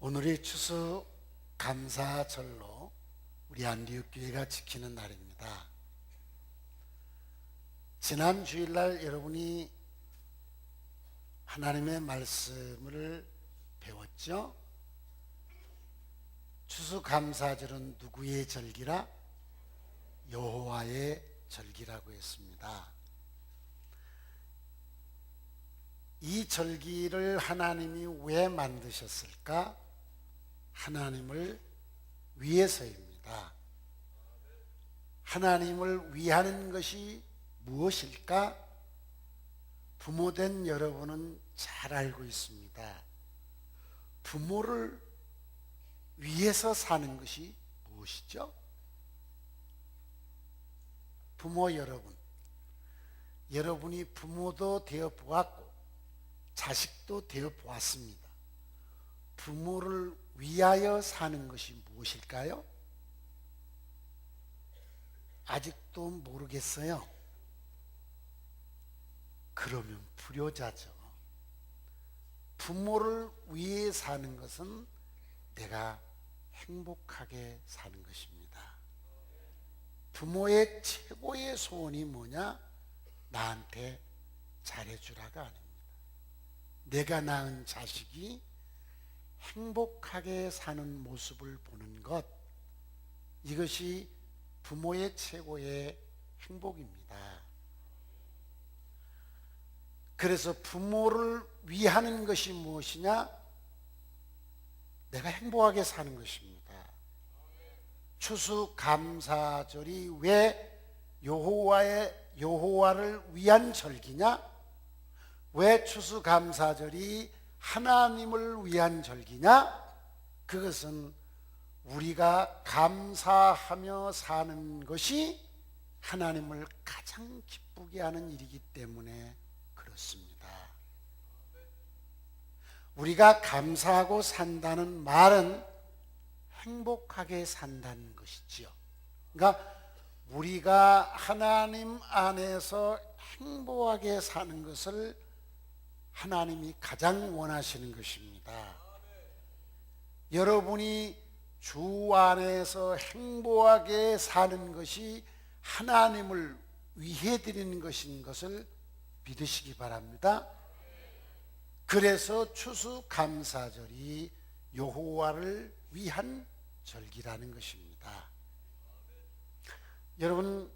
오늘이 추수 감사절로 우리 안디옥교회가 지키는 날입니다. 지난 주일날 여러분이 하나님의 말씀을 배웠죠? 추수감사절은 누구의 절기라? 여호와의 절기라고 했습니다. 이 절기를 하나님이 왜 만드셨을까? 하나님을 위해서입니다. 하나님을 위하는 것이 무엇일까? 부모된 여러분은 잘 알고 있습니다. 부모를 위해서 사는 것이 무엇이죠? 부모 여러분, 여러분이 부모도 되어 보았고 자식도 되어 보았습니다. 부모를 위하여 사는 것이 무엇일까요? 아직도 모르겠어요. 그러면 불효자죠. 부모를 위해 사는 것은 내가 행복하게 사는 것입니다. 부모의 최고의 소원이 뭐냐? 나한테 잘해주라가 아닙니다. 내가 낳은 자식이 행복하게 사는 모습을 보는 것, 이것이 부모의 최고의 행복입니다. 그래서 부모를 위하는 것이 무엇이냐? 내가 행복하게 사는 것입니다. 추수감사절이 왜 여호와를 위한 절기냐? 왜 추수감사절이 하나님을 위한 절기냐? 그것은 우리가 감사하며 사는 것이 하나님을 가장 기쁘게 하는 일이기 때문에 그렇습니다. 우리가 감사하고 산다는 말은 행복하게 산다는 것이지요. 그러니까 우리가 하나님 안에서 행복하게 사는 것을 하나님이 가장 원하시는 것입니다. 여러분이 주 안에서 행복하게 사는 것이 하나님을 위해 드리는 것인 것을 믿으시기 바랍니다. 그래서 추수감사절이 여호와를 위한 절기라는 것입니다. 여러분,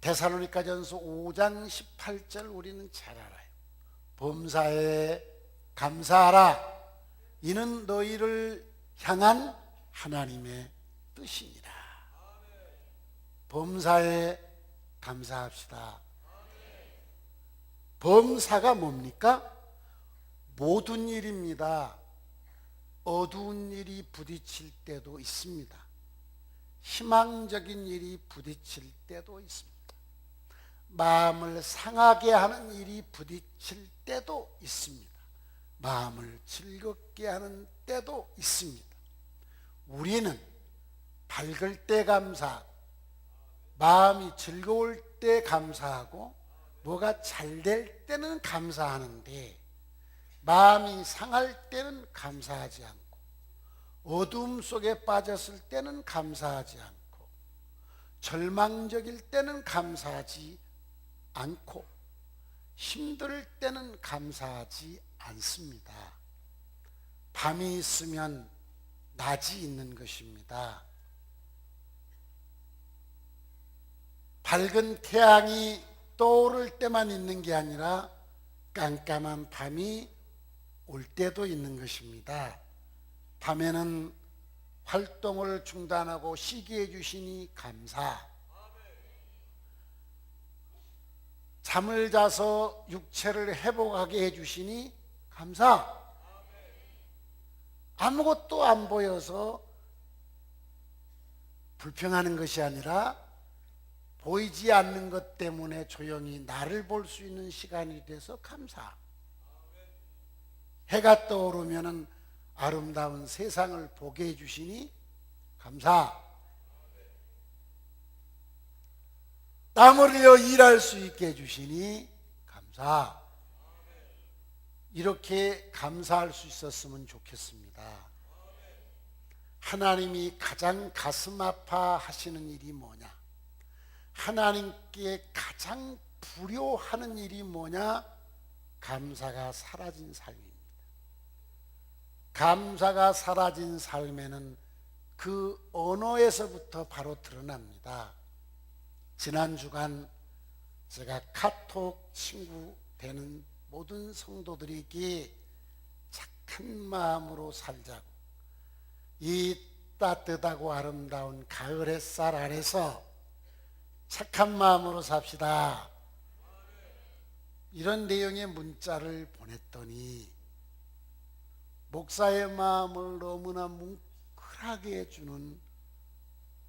데살로니가전서 5장 18절 우리는 잘 알아요. 범사에 감사하라. 이는 너희를 향한 하나님의 뜻이니라. 범사에 감사합시다. 범사가 뭡니까? 모든 일입니다. 어두운 일이 부딪힐 때도 있습니다. 희망적인 일이 부딪힐 때도 있습니다. 마음을 상하게 하는 일이 부딪힐 때도 있습니다. 마음을 즐겁게 하는 때도 있습니다. 우리는 밝을 때 감사하고 마음이 즐거울 때 감사하고 뭐가 잘 될 때는 감사하는데 마음이 상할 때는 감사하지 않고 어둠 속에 빠졌을 때는 감사하지 않고 절망적일 때는 감사하지 않고 힘들 때는 감사하지 않습니다. 밤이 있으면 낮이 있는 것입니다. 밝은 태양이 떠오를 때만 있는 게 아니라 깜깜한 밤이 올 때도 있는 것입니다. 밤에는 활동을 중단하고 쉬게 해주시니 감사. 잠을 자서 육체를 회복하게 해주시니 감사. 아무것도 안 보여서 불평하는 것이 아니라 보이지 않는 것 때문에 조용히 나를 볼 수 있는 시간이 돼서 감사. 해가 떠오르면 아름다운 세상을 보게 해주시니 감사. 땀을 흘려 일할 수 있게 해주시니 감사. 이렇게 감사할 수 있었으면 좋겠습니다. 하나님이 가장 가슴 아파하시는 일이 뭐냐? 하나님께 가장 불효하는 일이 뭐냐? 감사가 사라진 삶입니다. 감사가 사라진 삶에는 그 언어에서부터 바로 드러납니다. 지난 주간 제가 카톡 친구 되는 모든 성도들에게 착한 마음으로 살자고, 이 따뜻하고 아름다운 가을 햇살 아래서 착한 마음으로 삽시다, 이런 내용의 문자를 보냈더니 목사의 마음을 너무나 뭉클하게 해주는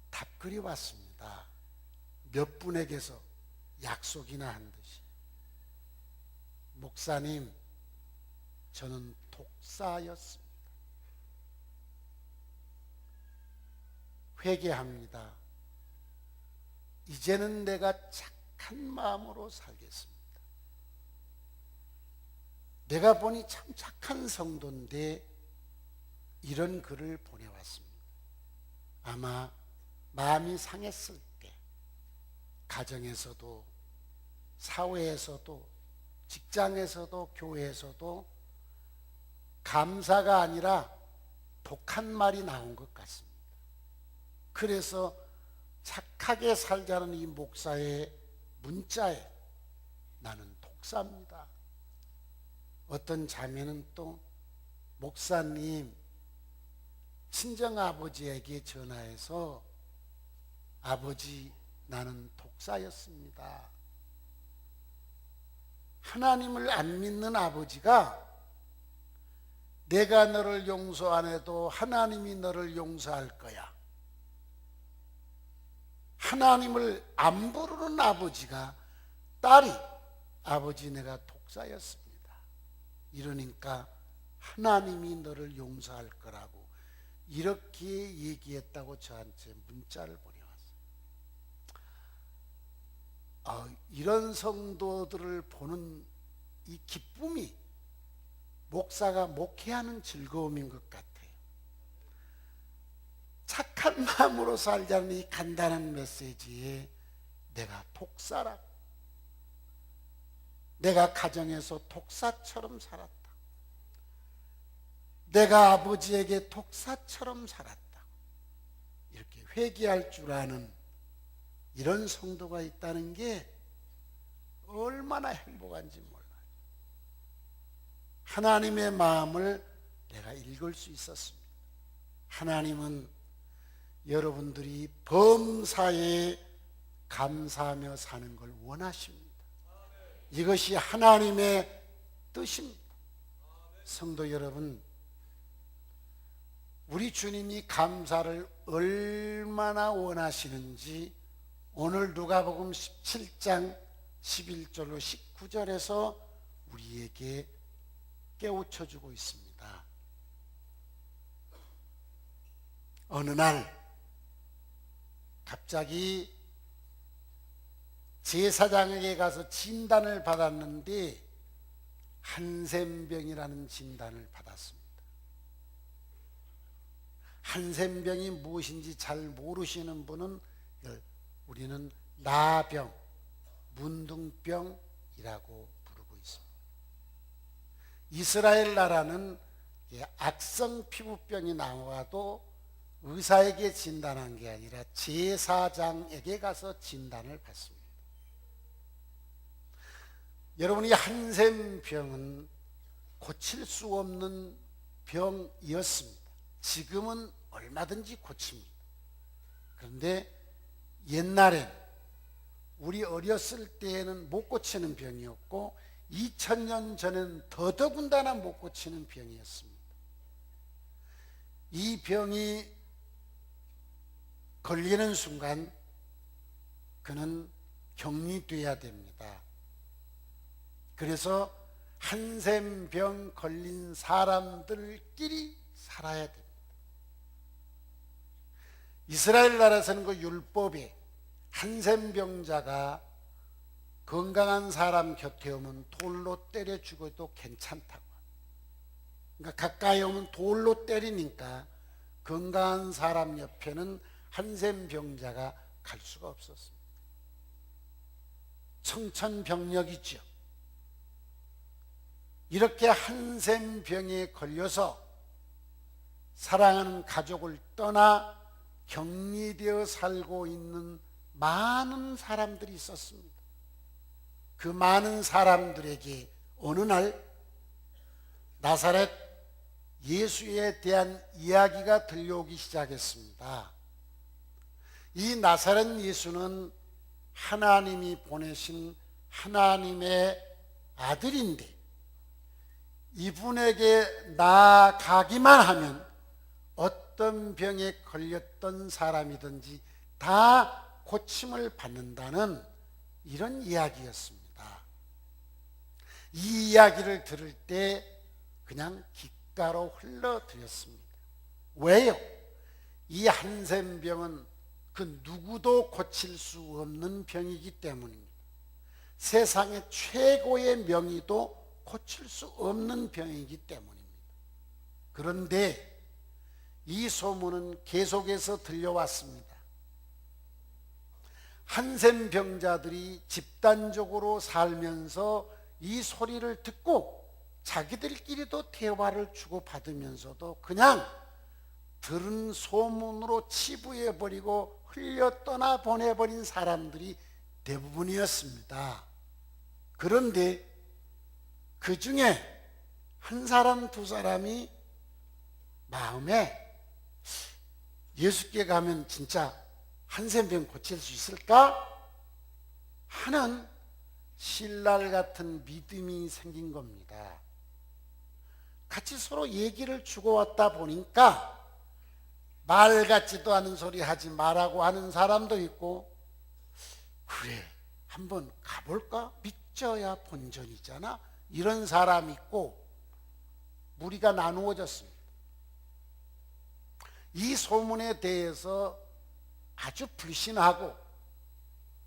답글이 왔습니다. 몇 분에게서 약속이나 한 듯이. 목사님, 저는 독사였습니다. 회개합니다. 이제는 내가 착한 마음으로 살겠습니다. 내가 보니 참 착한 성도인데 이런 글을 보내왔습니다. 아마 마음이 상했을 때 가정에서도 사회에서도 직장에서도 교회에서도 감사가 아니라 독한 말이 나온 것 같습니다. 그래서 착하게 살자는 이 목사의 문자에 나는 독사입니다. 어떤 자매는 또 목사님, 친정아버지에게 전화해서 아버지, 나는 독사였습니다. 하나님을 안 믿는 아버지가 내가 너를 용서 안 해도 하나님이 너를 용서할 거야. 하나님을 안 부르는 아버지가 딸이 아버지, 내가 독사였습니다. 이러니까 하나님이 너를 용서할 거라고 이렇게 얘기했다고 저한테 문자를 보내왔어요. 이런 성도들을 보는 이 기쁨이 목사가 목회하는 즐거움인 것 같아요. 착한 마음으로 살자는 이 간단한 메시지에 내가 독사라고, 내가 가정에서 독사처럼 살았다, 내가 아버지에게 독사처럼 살았다, 이렇게 회개할 줄 아는 이런 성도가 있다는 게 얼마나 행복한지 몰라요. 하나님의 마음을 내가 읽을 수 있었습니다. 하나님은 여러분들이 범사에 감사하며 사는 걸 원하십니다. 이것이 하나님의 뜻입니다. 성도 여러분, 우리 주님이 감사를 얼마나 원하시는지 오늘 누가복음 17장 11절로 19절에서 우리에게 깨우쳐주고 있습니다. 어느 날 갑자기 제사장에게 가서 진단을 받았는데 한센병이라는 진단을 받았습니다. 한센병이 무엇인지 잘 모르시는 분은 우리는 나병, 문둥병이라고 부르고 있습니다. 이스라엘 나라는 악성 피부병이 나와도 의사에게 진단한 게 아니라 제사장에게 가서 진단을 받습니다. 여러분이 한센병은 고칠 수 없는 병이었습니다. 지금은 얼마든지 고칩니다. 그런데 옛날엔, 우리 어렸을 때에는 못 고치는 병이었고 2000년 전에는 더더군다나 못 고치는 병이었습니다. 이 병이 걸리는 순간 그는 격리돼야 됩니다. 그래서 한센병 걸린 사람들끼리 살아야 됩니다. 이스라엘 나라에서는 그 율법에 한센병자가 건강한 사람 곁에 오면 돌로 때려 죽어도 괜찮다고. 그러니까 가까이 오면 돌로 때리니까 건강한 사람 옆에는 한센병자가 갈 수가 없었습니다. 청천벽력이죠. 이렇게 한센병에 걸려서 사랑하는 가족을 떠나 격리되어 살고 있는 많은 사람들이 있었습니다. 그 많은 사람들에게 어느 날 나사렛 예수에 대한 이야기가 들려오기 시작했습니다. 이 나사렛 예수는 하나님이 보내신 하나님의 아들인데 이분에게 나아가기만 하면 어떤 병에 걸렸던 사람이든지 다 고침을 받는다는 이런 이야기였습니다. 이 이야기를 들을 때 그냥 귓가로 흘러들었습니다. 왜요? 이 한센병은 그 누구도 고칠 수 없는 병이기 때문입니다. 세상의 최고의 명의도 고칠 수 없는 병이기 때문입니다. 그런데 이 소문은 계속해서 들려왔습니다. 한센병자들이 집단적으로 살면서 이 소리를 듣고 자기들끼리도 대화를 주고받으면서도 그냥 들은 소문으로 치부해버리고 흘려 떠나 보내버린 사람들이 대부분이었습니다. 그런데 그 중에 한 사람 두 사람이 마음에 예수께 가면 진짜 한센병 고칠 수 있을까 하는 신랄 같은 믿음이 생긴 겁니다. 같이 서로 얘기를 주고받다 보니까 말 같지도 않은 소리 하지 말라고 하는 사람도 있고, 그래 한번 가볼까? 믿져야 본전이잖아, 이런 사람이 있고, 무리가 나누어졌습니다. 이 소문에 대해서 아주 불신하고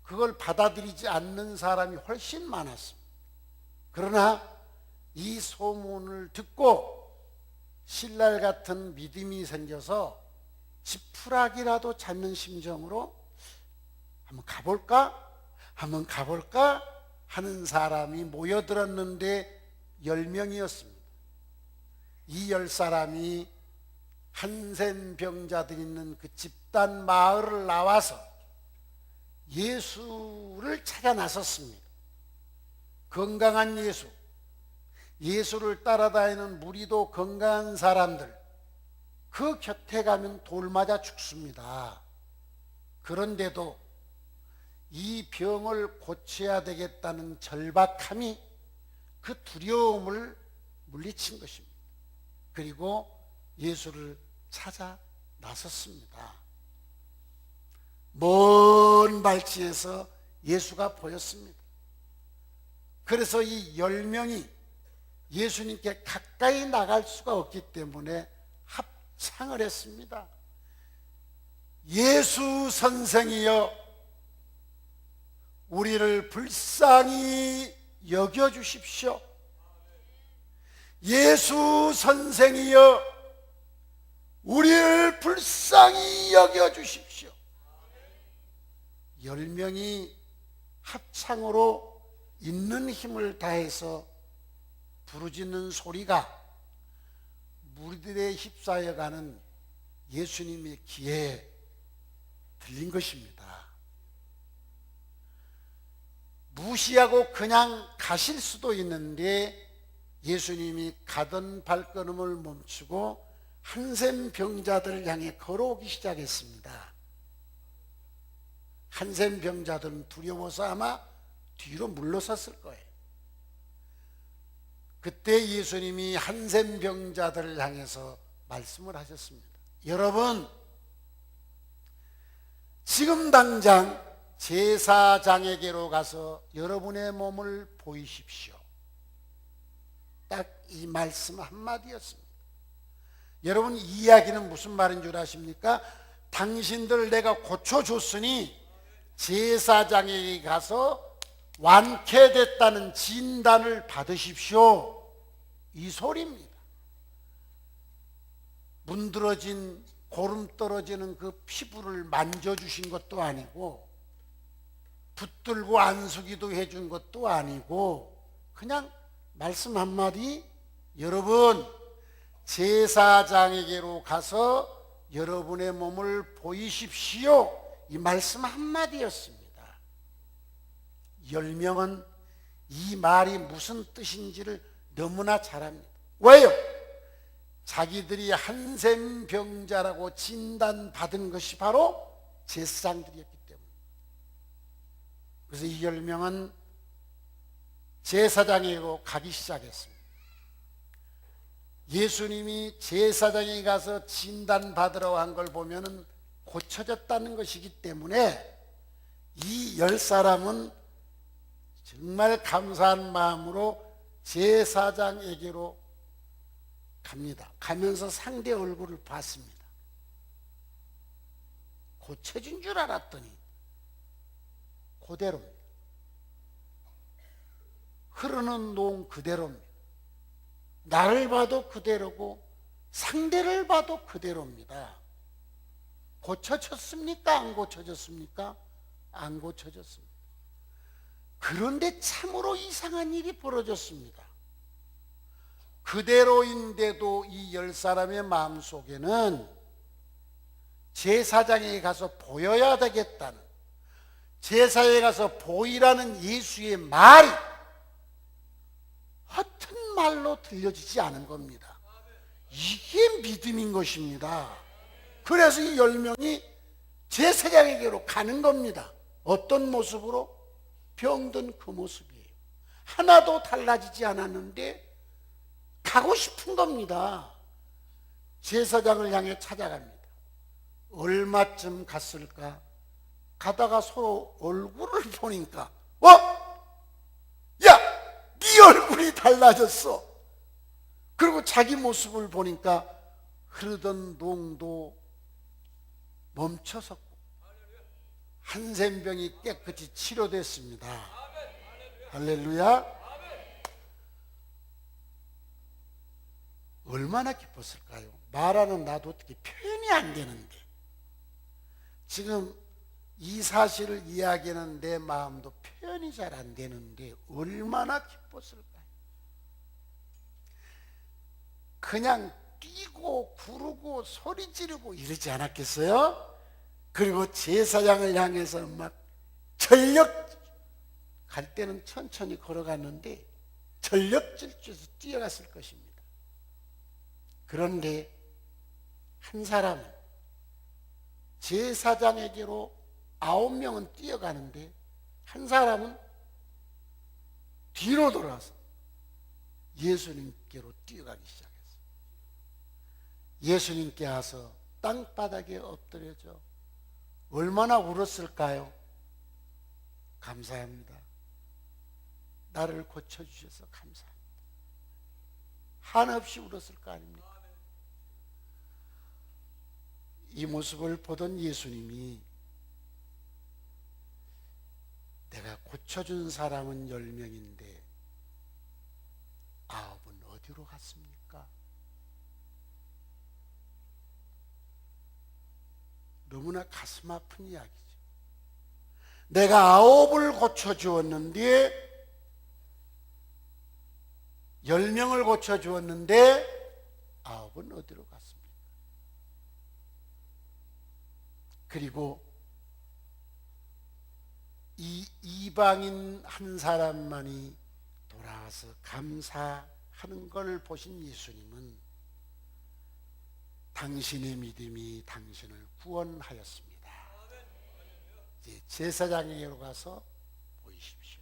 그걸 받아들이지 않는 사람이 훨씬 많았습니다. 그러나 이 소문을 듣고 신랄 같은 믿음이 생겨서 지푸라기라도 잡는 심정으로 한번 가볼까 하는 사람이 모여들었는데 10명이었습니다. 이 10사람이 한센병자들 있는 그 집단 마을을 나와서 예수를 찾아 나섰습니다. 건강한 예수를 따라다니는 무리도 건강한 사람들, 그 곁에 가면 돌 맞아 죽습니다. 그런데도 이 병을 고쳐야 되겠다는 절박함이 그 두려움을 물리친 것입니다. 그리고 예수를 찾아 나섰습니다. 먼 발치에서 예수가 보였습니다. 그래서 이 10명이 예수님께 가까이 나갈 수가 없기 때문에 합창을 했습니다. 예수 선생이여, 우리를 불쌍히 여겨주십시오. 예수 선생이여, 우리를 불쌍히 여겨주십시오. 10명이 합창으로 있는 힘을 다해서 부르짖는 소리가 무리들의 휩싸여가는 예수님의 귀에 들린 것입니다. 무시하고 그냥 가실 수도 있는데 예수님이 가던 발걸음을 멈추고 한센병자들을 향해 걸어오기 시작했습니다. 한센병자들은 두려워서 아마 뒤로 물러섰을 거예요. 그때 예수님이 한센병자들을 향해서 말씀을 하셨습니다. 여러분, 지금 당장 제사장에게로 가서 여러분의 몸을 보이십시오. 딱 이 말씀 한마디였습니다. 여러분, 이 이야기는 무슨 말인 줄 아십니까? 당신들 내가 고쳐줬으니 제사장에게 가서 완쾌됐다는 진단을 받으십시오, 이 소리입니다. 문드러진 고름 떨어지는 그 피부를 만져주신 것도 아니고 붙들고 안수기도 해준 것도 아니고 그냥 말씀 한마디, 여러분 제사장에게로 가서 여러분의 몸을 보이십시오, 이 말씀 한마디였습니다. 10명은 이 말이 무슨 뜻인지를 너무나 잘 압니다. 왜요? 자기들이 한센병자라고 진단받은 것이 바로 제사장들이었기 때문에. 그래서 이 10명은 제사장에게로 가기 시작했습니다. 예수님이 제사장에 가서 진단받으러 한 걸 보면 고쳐졌다는 것이기 때문에 이 10사람은 정말 감사한 마음으로 제사장에게로 갑니다. 가면서 상대 얼굴을 봤습니다. 고쳐진 줄 알았더니 그대로입니다. 흐르는 농 그대로입니다. 나를 봐도 그대로고 상대를 봐도 그대로입니다. 고쳐졌습니까? 안 고쳐졌습니까? 안 고쳐졌습니다. 그런데 참으로 이상한 일이 벌어졌습니다. 그대로인데도 이 10사람의 마음속에는 제사장에게 가서 보여야 되겠다는, 제사에 가서 보이라는 예수의 말이 허튼 말로 들려지지 않은 겁니다. 이게 믿음인 것입니다. 그래서 이 10명이 제사장에게로 가는 겁니다. 어떤 모습으로? 병든 그 모습이에요. 하나도 달라지지 않았는데 가고 싶은 겁니다. 제사장을 향해 찾아갑니다. 얼마쯤 갔을까? 가다가 서로 얼굴을 보니까 야! 네 얼굴이 달라졌어. 그리고 자기 모습을 보니까 흐르던 농도 멈춰섰고 한센병이 깨끗이 치료됐습니다. 할렐루야. 얼마나 기뻤을까요? 말하는 나도 어떻게 표현이 안 되는데, 지금 이 사실을 이야기하는 내 마음도 표현이 잘 안 되는데 얼마나 기뻤을까요? 그냥 뛰고 구르고 소리 지르고 이러지 않았겠어요? 그리고 제사장을 향해서 막 전력, 갈 때는 천천히 걸어갔는데 전력 질주해서 뛰어갔을 것입니다. 그런데 한 사람은 제사장에게로 9명은 뛰어가는데 한 사람은 뒤로 돌아서 예수님께로 뛰어가기 시작했어요. 예수님께 와서 땅바닥에 엎드려져 얼마나 울었을까요? 감사합니다. 나를 고쳐주셔서 감사합니다. 한없이 울었을 거 아닙니까? 이 모습을 보던 예수님이 내가 고쳐준 사람은 10명인데 9은 어디로 갔습니까? 너무나 가슴 아픈 이야기죠. 내가 9을 고쳐주었는데 10명을 고쳐주었는데 9은 어디로 갔습니까? 그리고 이 이방인 한 사람만이 돌아와서 감사하는 걸 보신 예수님은 당신의 믿음이 당신을 구원하였습니다. 이제 제사장에게로 가서 보이십시오.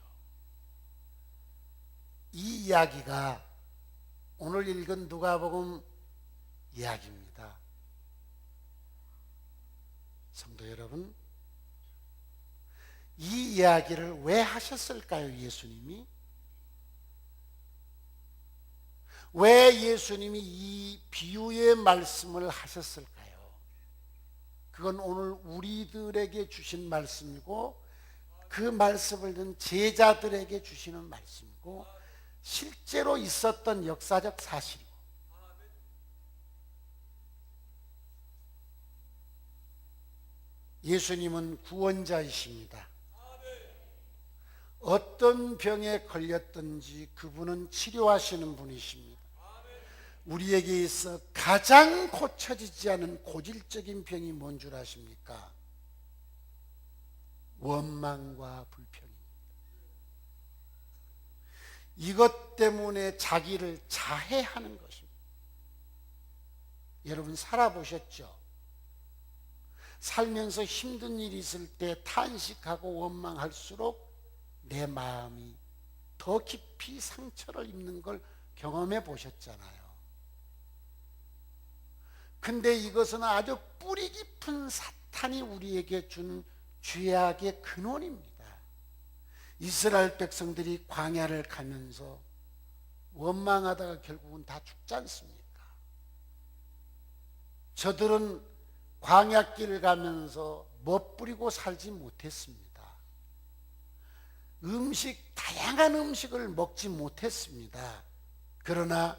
이 이야기가 오늘 읽은 누가복음 이야기입니다. 성도 여러분, 이 이야기를 왜 하셨을까요? 예수님이 왜 예수님이 이 비유의 말씀을 하셨을까요? 그건 오늘 우리들에게 주신 말씀이고 그 말씀을 듣는 제자들에게 주시는 말씀이고 실제로 있었던 역사적 사실이고, 예수님은 구원자이십니다. 어떤 병에 걸렸든지 그분은 치료하시는 분이십니다. 우리에게 있어 가장 고쳐지지 않은 고질적인 병이 뭔 줄 아십니까? 원망과 불평입니다. 이것 때문에 자기를 자해하는 것입니다. 여러분 살아보셨죠? 살면서 힘든 일이 있을 때 탄식하고 원망할수록 내 마음이 더 깊이 상처를 입는 걸 경험해 보셨잖아요. 근데 이것은 아주 뿌리 깊은 사탄이 우리에게 준 죄악의 근원입니다. 이스라엘 백성들이 광야를 가면서 원망하다가 결국은 다 죽지 않습니까? 저들은 광야길을 가면서 멋부리고 살지 못했습니다. 다양한 음식을 먹지 못했습니다. 그러나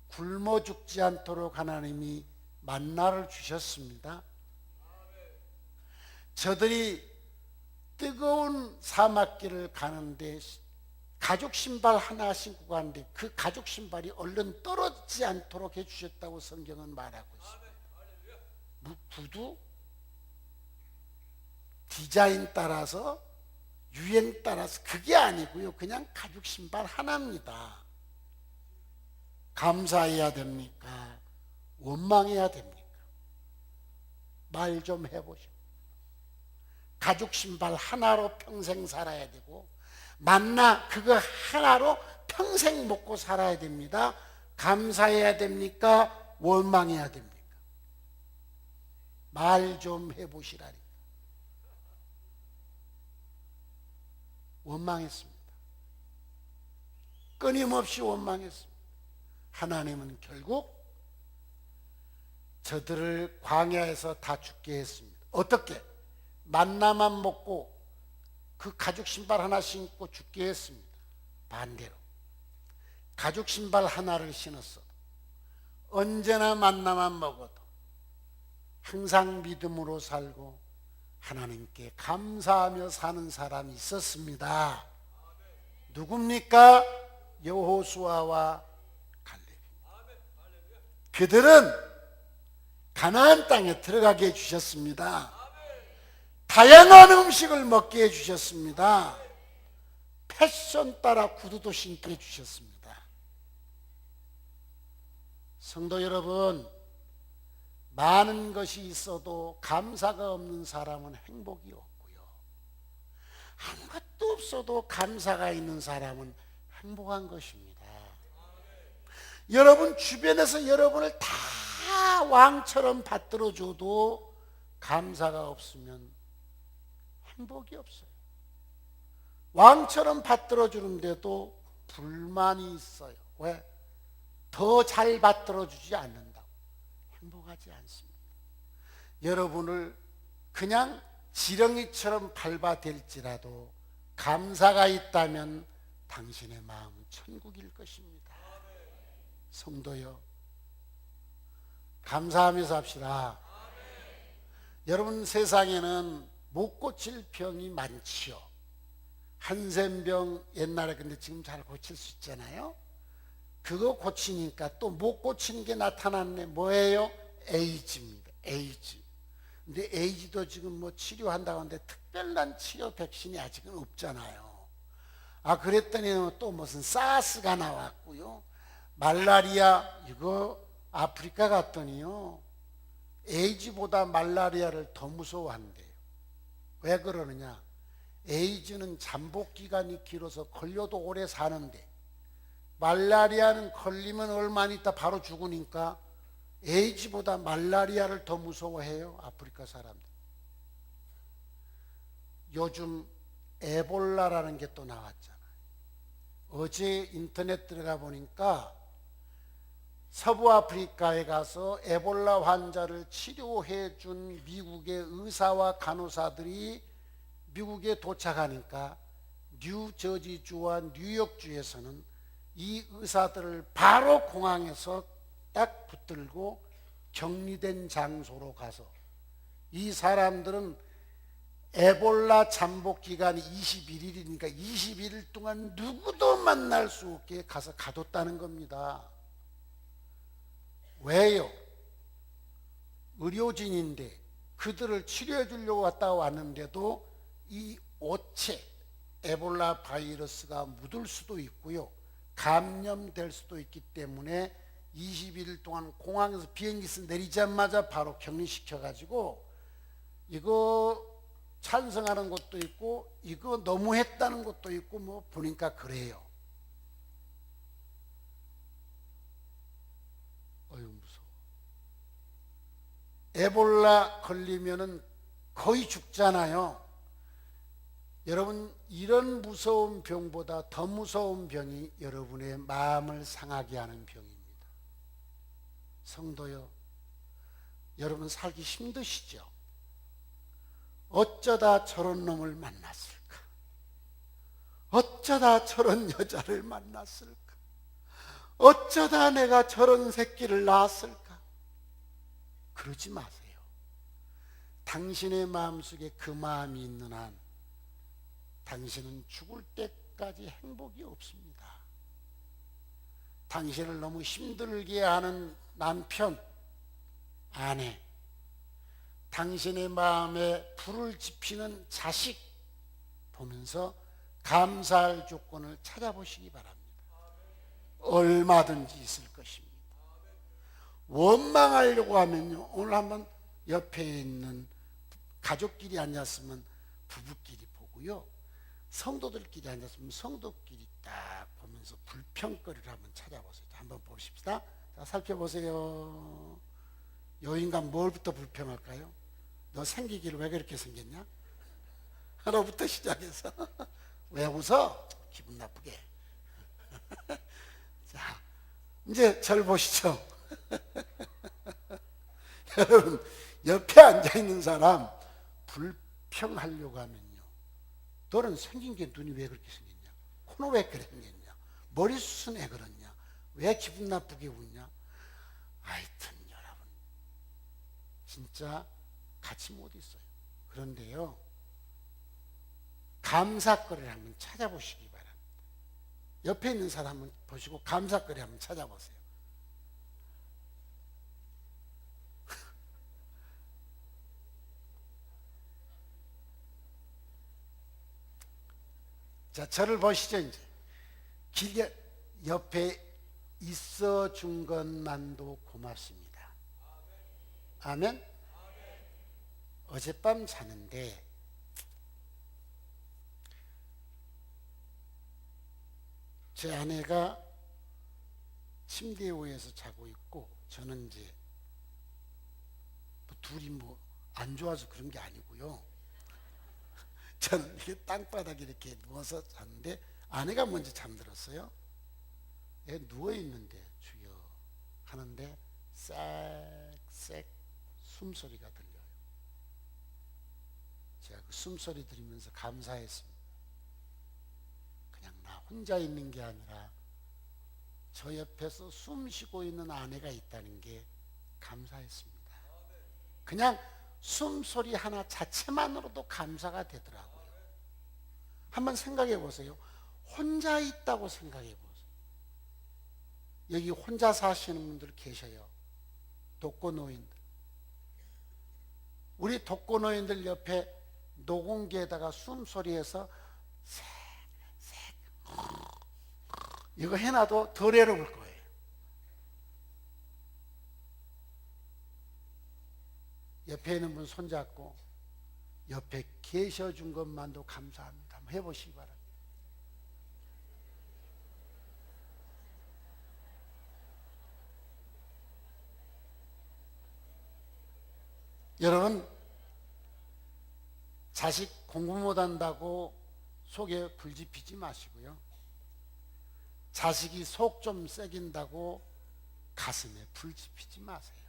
굶어 죽지 않도록 하나님이 만나를 주셨습니다. 저들이 뜨거운 사막길을 가는데 가죽 신발 하나 신고 가는데 그 가죽 신발이 얼른 떨어지지 않도록 해주셨다고 성경은 말하고 있습니다. 구두 디자인 따라서 유행 따라서 그게 아니고요. 그냥 가죽 신발 하나입니다. 감사해야 됩니까? 원망해야 됩니까? 말 좀 해보죠. 가죽 신발 하나로 평생 살아야 되고 만나 그거 하나로 평생 먹고 살아야 됩니다. 감사해야 됩니까? 원망해야 됩니까? 말 좀 해보시라니까. 원망했습니다. 끊임없이 원망했습니다. 하나님은 결국 저들을 광야에서 다 죽게 했습니다. 어떻게? 만나만 먹고 그 가죽 신발 하나 신고 죽게 했습니다. 반대로 가죽 신발 하나를 신었어. 언제나 만나만 먹어도 항상 믿음으로 살고 하나님께 감사하며 사는 사람이 있었습니다. 누굽니까? 여호수아와 갈렙입니다. 그들은 가나안 땅에 들어가게 해주셨습니다. 다양한 음식을 먹게 해주셨습니다. 패션 따라 구두도 신게 해주셨습니다. 성도 여러분, 많은 것이 있어도 감사가 없는 사람은 행복이 없고요. 아무것도 없어도 감사가 있는 사람은 행복한 것입니다. 여러분 주변에서 여러분을 다 왕처럼 받들어줘도 감사가 없으면 행복이 없어요. 왕처럼 받들어주는데도 불만이 있어요. 왜? 더 잘 받들어주지 않는다고 행복하지 않습니다. 여러분을 그냥 지렁이처럼 밟아댈지라도 감사가 있다면 당신의 마음은 천국일 것입니다. 성도여, 감사하면서 합시다. 여러분 세상에는 못 고칠 병이 많지요. 한센병 옛날에 근데 지금 잘 고칠 수 있잖아요. 그거 고치니까 또 못 고치는 게 나타났네. 뭐예요? 에이즈입니다. 에이즈. 근데 에이즈도 지금 뭐 치료한다고 하는데 특별한 치료 백신이 아직은 없잖아요. 아 그랬더니 또 무슨 사스가 나왔고요. 말라리아 이거 아프리카 갔더니요. 에이즈보다 말라리아를 더 무서워한대요. 왜 그러느냐? 에이즈는 잠복 기간이 길어서 걸려도 오래 사는데 말라리아는 걸리면 얼마 있다 바로 죽으니까 에이즈보다 말라리아를 더 무서워해요. 아프리카 사람들. 요즘 에볼라라는 게 또 나왔잖아요. 어제 인터넷 들어가 보니까 서부 아프리카에 가서 에볼라 환자를 치료해 준 미국의 의사와 간호사들이 미국에 도착하니까 뉴저지주와 뉴욕주에서는 이 의사들을 바로 공항에서 딱 붙들고 격리된 장소로 가서 이 사람들은 에볼라 잠복 기간이 21일이니까 21일 동안 누구도 만날 수 없게 가서 가뒀다는 겁니다. 왜요? 의료진인데 그들을 치료해 주려고 왔다 왔는데도 이 오체 에볼라 바이러스가 묻을 수도 있고요, 감염될 수도 있기 때문에 21일 동안 공항에서 비행기에서 내리자마자 바로 격리시켜 가지고 이거 찬성하는 것도 있고 이거 너무했다는 것도 있고 뭐 보니까 그래요. 어휴 무서워. 에볼라 걸리면은 거의 죽잖아요. 여러분, 이런 무서운 병보다 더 무서운 병이 여러분의 마음을 상하게 하는 병입니다. 성도요, 여러분 살기 힘드시죠? 어쩌다 저런 놈을 만났을까? 어쩌다 저런 여자를 만났을까? 어쩌다 내가 저런 새끼를 낳았을까? 그러지 마세요. 당신의 마음속에 그 마음이 있는 한 당신은 죽을 때까지 행복이 없습니다. 당신을 너무 힘들게 하는 남편, 아내, 당신의 마음에 불을 지피는 자식 보면서 감사할 조건을 찾아보시기 바랍니다. 얼마든지 있을 것입니다. 원망하려고 하면요, 오늘 한번 옆에 있는 가족끼리 앉았으면 부부끼리 보고요, 성도들끼리 앉았으면 성도끼리 딱 보면서 불평거리를 한번 찾아보세요. 한번 보십시다. 자, 살펴보세요. 요 인간 뭘부터 불평할까요? 너 생기기를 왜 그렇게 생겼냐? 하나부터 시작해서 왜 웃어? 기분 나쁘게. 자, 이제 절 보시죠. 여러분, 옆에 앉아있는 사람 불평하려고 하면요, 너는 생긴 게 눈이 왜 그렇게 생겼냐? 코는 왜 그렇게 생겼냐? 머리숱은 왜 그렇냐? 왜 기분 나쁘게 웃냐? 하여튼 여러분, 진짜 같이 못 있어요. 그런데요, 감사거리를 한번 찾아보시기 바랍니다. 옆에 있는 사람을 보시고 감사거리 한번 찾아보세요. 자, 저를 보시죠. 이제 길게 옆에 있어 준 것만도 고맙습니다. 아멘. 어젯밤 자는데 제 아내가 침대 위에서 자고 있고 저는 이제 둘이 뭐 안 좋아서 그런 게 아니고요, 저는 이렇게 땅바닥에 이렇게 누워서 잤는데 아내가 먼저 잠들었어요. 애 누워있는데 주여 하는데 쌕쌕 숨소리가 들려요. 제가 그 숨소리 들으면서 감사했습니다. 그냥 나 혼자 있는 게 아니라 저 옆에서 숨 쉬고 있는 아내가 있다는 게 감사했습니다. 그냥 숨소리 하나 자체만으로도 감사가 되더라고요. 한번 생각해 보세요. 혼자 있다고 생각해 보세요. 여기 혼자 사시는 분들 계셔요. 독거노인들. 우리 독거노인들 옆에 녹음기에다가 숨소리해서 색 이거 해놔도 덜 외로울 거예요. 옆에 있는 분 손잡고 옆에 계셔준 것만도 감사합니다. 한번 해보시기 바랍니다. 여러분, 자식 공부 못한다고 속에 불 지피지 마시고요, 자식이 속 좀 썩인다고 가슴에 불 지피지 마세요.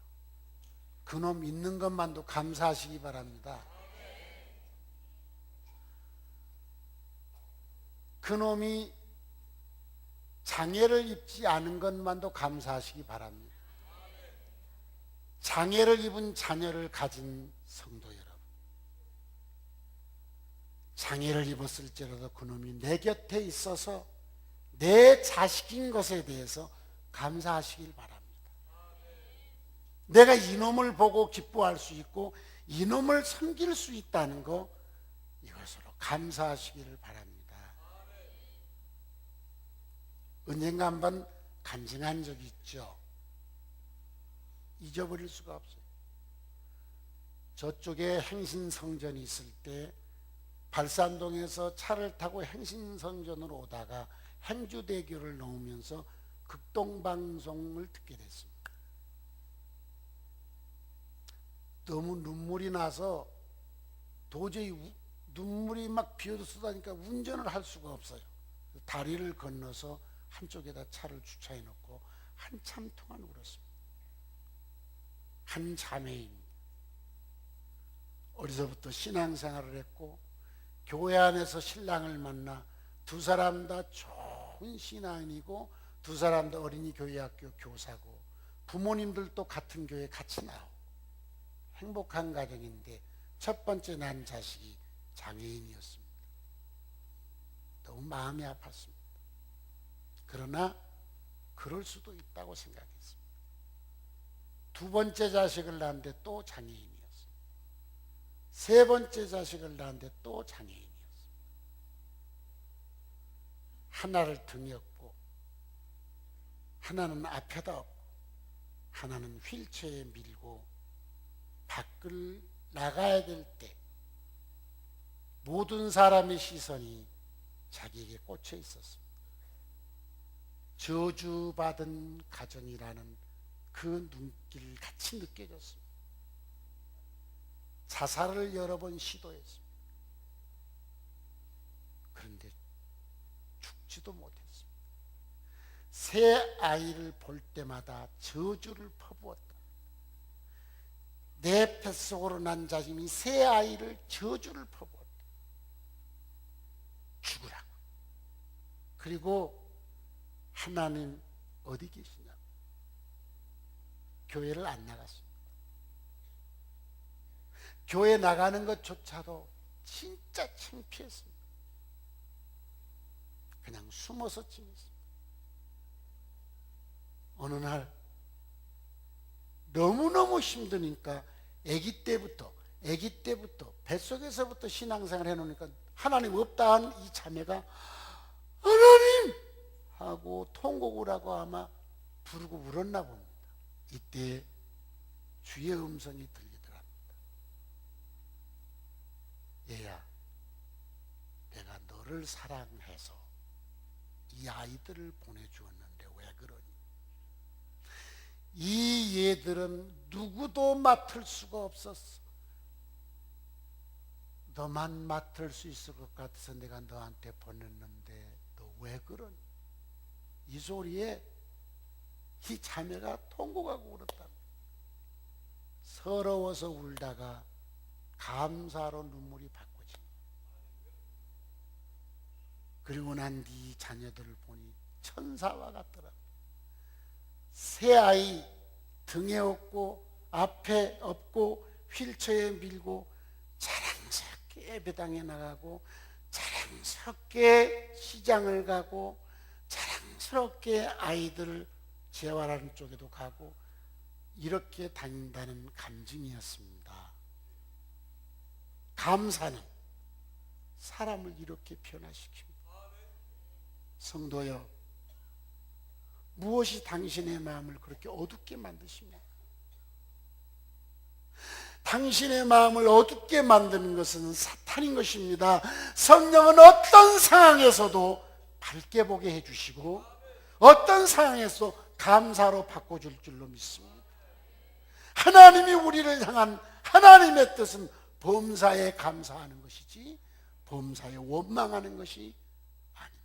그놈 있는 것만도 감사하시기 바랍니다. 그놈이 장애를 입지 않은 것만도 감사하시기 바랍니다. 장애를 입은 자녀를 가진 성도 여러분, 장애를 입었을지라도 그놈이 내 곁에 있어서 내 자식인 것에 대해서 감사하시길 바랍니다. 내가 이놈을 보고 기뻐할 수 있고 이놈을 섬길 수 있다는 거, 이것으로 감사하시기를 바랍니다. 언젠가 한번 간증한 적이 있죠. 잊어버릴 수가 없어요. 저쪽에 행신성전이 있을 때 발산동에서 차를 타고 행신성전으로 오다가 행주대교를 넘으면서 극동방송을 듣게 됐습니다. 너무 눈물이 나서 도저히 눈물이 막 비어쏟아니까 운전을 할 수가 없어요. 다리를 건너서 한쪽에다 차를 주차해 놓고 한참 동안 울었습니다. 한 자매인, 어려서부터 신앙생활을 했고 교회 안에서 신랑을 만나 두 사람 다 좋은 신앙인이고 두 사람 다 어린이 교회학교 교사고 부모님들도 같은 교회 같이 나오고 행복한 가정인데 첫 번째 난 자식이 장애인이었습니다. 너무 마음이 아팠습니다. 그러나 그럴 수도 있다고 생각했습니다. 두 번째 자식을 낳았는데 또 장애인이었습니다. 세 번째 자식을 낳았는데 또 장애인이었습니다. 하나를 등에 업고 하나는 앞에다 업고 하나는 휠체어에 밀고 밖을 나가야 될 때 모든 사람의 시선이 자기에게 꽂혀 있었습니다. 저주받은 가정이라는 그 눈길 같이 느껴졌습니다. 자살을 여러 번 시도했습니다. 그런데 죽지도 못했습니다. 새 아이를 볼 때마다 저주를 퍼부었다. 내 뱃속으로 난 자식이 새 아이를 저주를 퍼부었다. 죽으라고. 그리고 하나님 어디 계시냐고. 교회를 안 나갔습니다. 교회 나가는 것조차도 진짜 창피했습니다. 그냥 숨어서 지냈습니다. 어느 날 너무너무 힘드니까 아기 때부터 뱃속에서부터 신앙생활 해놓으니까 하나님 없다 한 이 자매가 하나님 하고 통곡을 하고 아마 부르고 울었나 봅니다. 이때 주의 음성이 들리더랍니다. 얘야, 내가 너를 사랑해서 이 아이들을 보내주었는데 왜 그러니? 이 얘들은 누구도 맡을 수가 없었어. 너만 맡을 수 있을 것 같아서 내가 너한테 보냈는데 너 왜 그러니? 이 소리에 이 자매가 통곡하고 울었다. 서러워서 울다가 감사로 눈물이 바꿔진. 그리고 난 네 자녀들을 보니 천사와 같더라. 새 아이 등에 업고 앞에 업고 휠체어에 밀고 자랑스럽게 예배당에 나가고 자랑스럽게 시장을 가고 자랑스럽게 아이들을 재활하는 쪽에도 가고 이렇게 다닌다는 감정이었습니다. 감사는 사람을 이렇게 변화시킵니다. 성도여, 무엇이 당신의 마음을 그렇게 어둡게 만드십니까? 당신의 마음을 어둡게 만드는 것은 사탄인 것입니다. 성령은 어떤 상황에서도 밝게 보게 해주시고 어떤 상황에서 감사로 바꿔줄 줄로 믿습니다. 하나님이 우리를 향한 하나님의 뜻은 범사에 감사하는 것이지 범사에 원망하는 것이 아닙니다.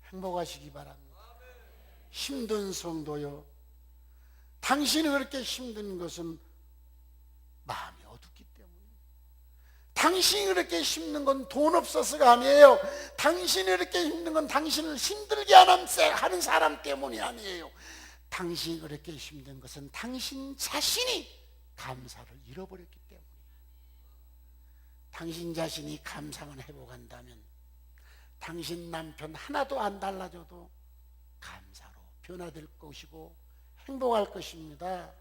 행복하시기 바랍니다. 힘든 성도여, 당신이 그렇게 힘든 것은 마음이 어둡기 때문입니다. 당신이 그렇게 힘든 건 돈 없어서가 아니에요. 당신이 그렇게 힘든 건 당신을 힘들게 하는 사람 때문이 아니에요. 당신이 그렇게 힘든 것은 당신 자신이 감사를 잃어버렸기 때문이에요. 당신 자신이 감상을 회복한다면 당신 남편 하나도 안 달라져도 감사로 변화될 것이고 행복할 것입니다.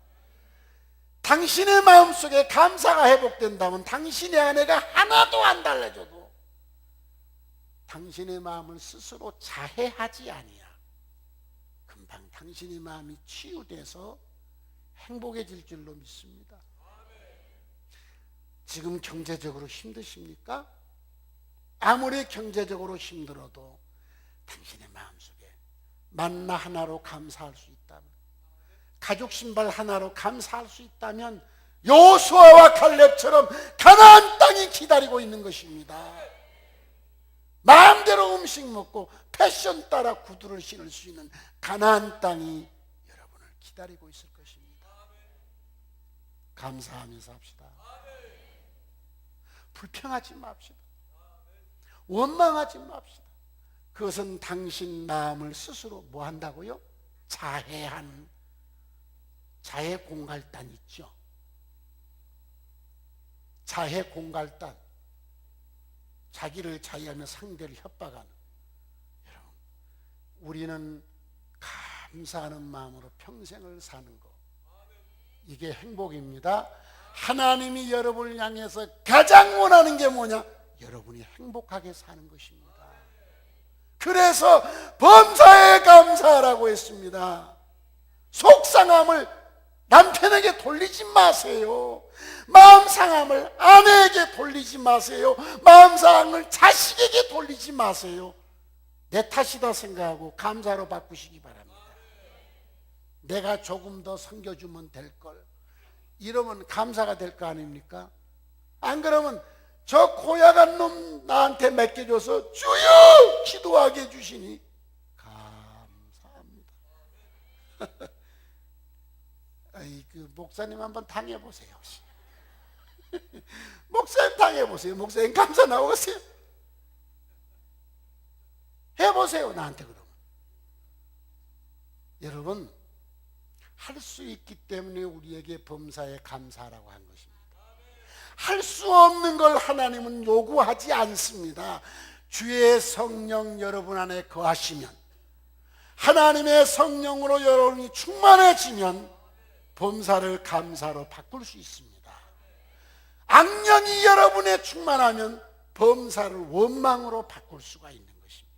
당신의 마음속에 감사가 회복된다면 당신의 아내가 하나도 안 달라져도 당신의 마음을 스스로 자해하지 아니야. 금방 당신의 마음이 치유돼서 행복해질 줄로 믿습니다. 지금 경제적으로 힘드십니까? 아무리 경제적으로 힘들어도 당신의 마음속에 만나 하나로 감사할 수 있다면, 가죽 신발 하나로 감사할 수 있다면 여호수아와 칼렙처럼 가나안 땅이 기다리고 있는 것입니다. 마음대로 음식 먹고 패션 따라 구두를 신을 수 있는 가나안 땅이 여러분을 기다리고 있을 것입니다. 감사하면서 합시다. 불평하지 맙시다. 원망하지 맙시다. 그것은 당신 마음을 스스로 뭐 한다고요? 자해 공갈단 있죠. 자해 공갈단. 자기를 자해하며 상대를 협박하는. 여러분, 우리는 감사하는 마음으로 평생을 사는 거, 이게 행복입니다. 하나님이 여러분을 향해서 가장 원하는 게 뭐냐? 여러분이 행복하게 사는 것입니다. 그래서 범사에 감사하라고 했습니다. 속상함을 남편에게 돌리지 마세요. 마음 상함을 아내에게 돌리지 마세요. 마음 상함을 자식에게 돌리지 마세요. 내 탓이다 생각하고 감사로 바꾸시기 바랍니다. 내가 조금 더 섬겨주면 될걸, 이러면 감사가 될 거 아닙니까? 안 그러면 저 고약한 놈 나한테 맡겨줘서 주여 기도하게 해주시니 감사합니다. 아이, 그 목사님 한번 당해보세요. 목사님 당해보세요. 목사님 감사 나오세요. 해보세요. 나한테 그러면. 여러분, 할 수 있기 때문에 우리에게 범사에 감사라고 한 것입니다. 할 수 없는 걸 하나님은 요구하지 않습니다. 주의 성령 여러분 안에 거하시면, 하나님의 성령으로 여러분이 충만해지면 범사를 감사로 바꿀 수 있습니다. 악령이 여러분에 충만하면 범사를 원망으로 바꿀 수가 있는 것입니다.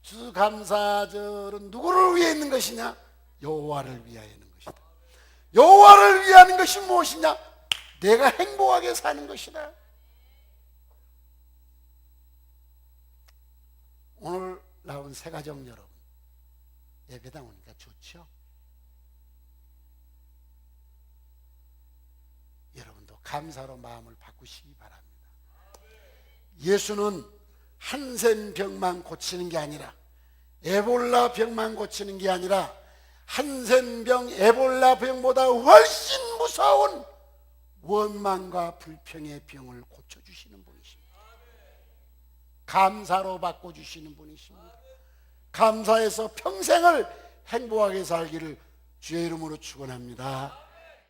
추수감사절은 누구를 위해 있는 것이냐? 여호와를 위하여 있는 것이다. 여호와를 위하는 것이 무엇이냐? 내가 행복하게 사는 것이다. 오늘 나온 새가족 여러분, 예배당 오니까 좋죠? 여러분도 감사로 마음을 바꾸시기 바랍니다. 예수는 한센 병만 고치는 게 아니라, 에볼라 병만 고치는 게 아니라 한센 병, 에볼라 병보다 훨씬 무서운 원망과 불평의 병을 고쳐주시는 분이십니다. 감사로 바꿔주시는 분이십니다. 감사해서 평생을 행복하게 살기를 주의 이름으로 축원합니다.